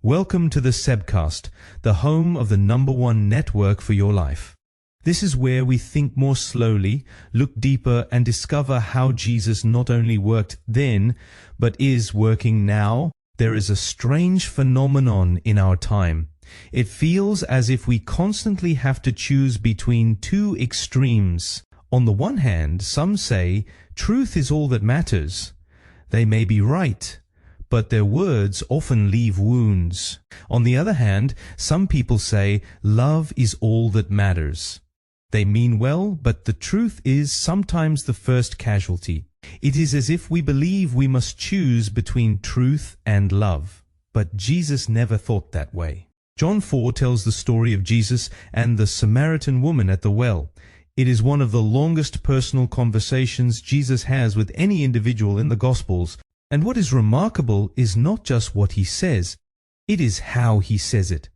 Welcome to the Sebcast, the home of the #1 network for your life. This is where we think more slowly, look deeper, and discover how Jesus not only worked then, but is working now. There is a strange phenomenon in our time. It feels as if we constantly have to choose between two extremes. On the one hand, some say truth is all that matters. They may be right, but their words often leave wounds. On the other hand, some people say love is all that matters. They mean well, but the truth is sometimes the first casualty. It is as if we believe we must choose between truth and love. But Jesus never thought that way. John 4 tells the story of Jesus and the Samaritan woman at the well. It is one of the longest personal conversations Jesus has with any individual in the Gospels. And what is remarkable is not just what he says, it is how he says it.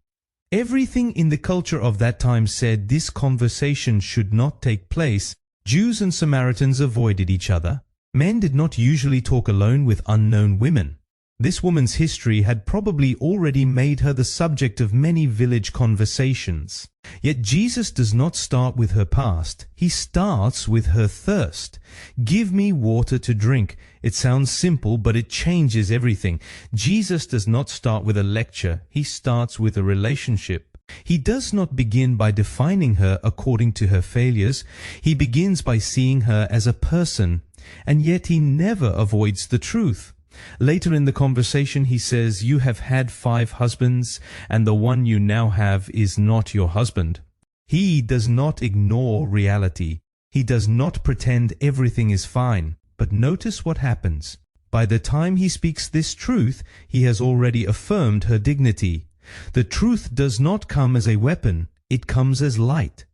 Everything in the culture of that time said this conversation should not take place. Jews and Samaritans avoided each other. Men did not usually talk alone with unknown women. This woman's history had probably already made her the subject of many village conversations. Yet Jesus does not start with her past. He starts with her thirst. Give me water to drink. It sounds simple, but it changes everything. Jesus does not start with a lecture. He starts with a relationship. He does not begin by defining her according to her failures. He begins by seeing her as a person. And yet he never avoids the truth. Later in the conversation he says, "You have had 5 husbands, and the one you now have is not your husband." He does not ignore reality. He does not pretend everything is fine. But notice what happens. By the time he speaks this truth, he has already affirmed her dignity. The truth does not come as a weapon. It comes as light.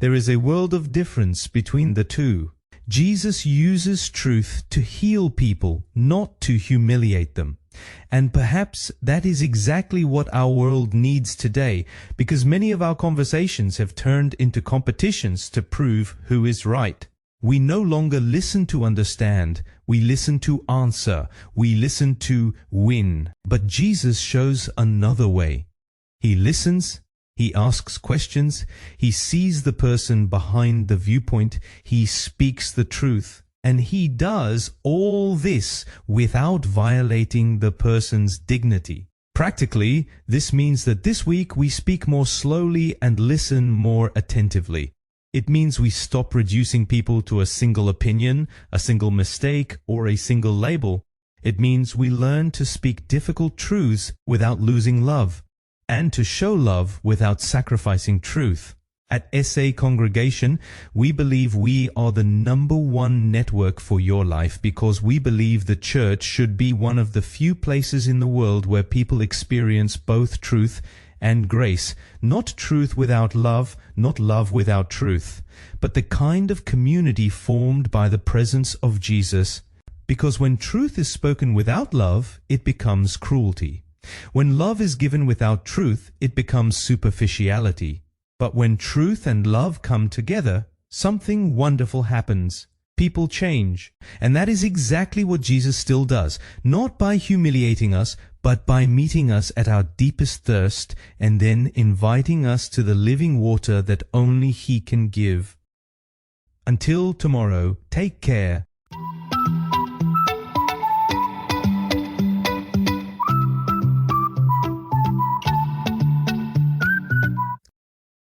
There is a world of difference between the two. Jesus uses truth to heal people, not to humiliate them. And perhaps that is exactly what our world needs today, because many of our conversations have turned into competitions to prove who is right. We no longer listen to understand, we listen to answer, we listen to win. But Jesus shows another way. He listens. He asks questions, he sees the person behind the viewpoint, he speaks the truth, and he does all this without violating the person's dignity. Practically, this means that this week we speak more slowly and listen more attentively. It means we stop reducing people to a single opinion, a single mistake, or a single label. It means we learn to speak difficult truths without losing love, and to show love without sacrificing truth. At SA Congregation, we believe we are the #1 network for your life because we believe the church should be one of the few places in the world where people experience both truth and grace. Not truth without love, not love without truth, but the kind of community formed by the presence of Jesus. Because when truth is spoken without love, it becomes cruelty. When love is given without truth, it becomes superficiality. But when truth and love come together, something wonderful happens. People change. And that is exactly what Jesus still does, not by humiliating us, but by meeting us at our deepest thirst and then inviting us to the living water that only He can give. Until tomorrow, take care.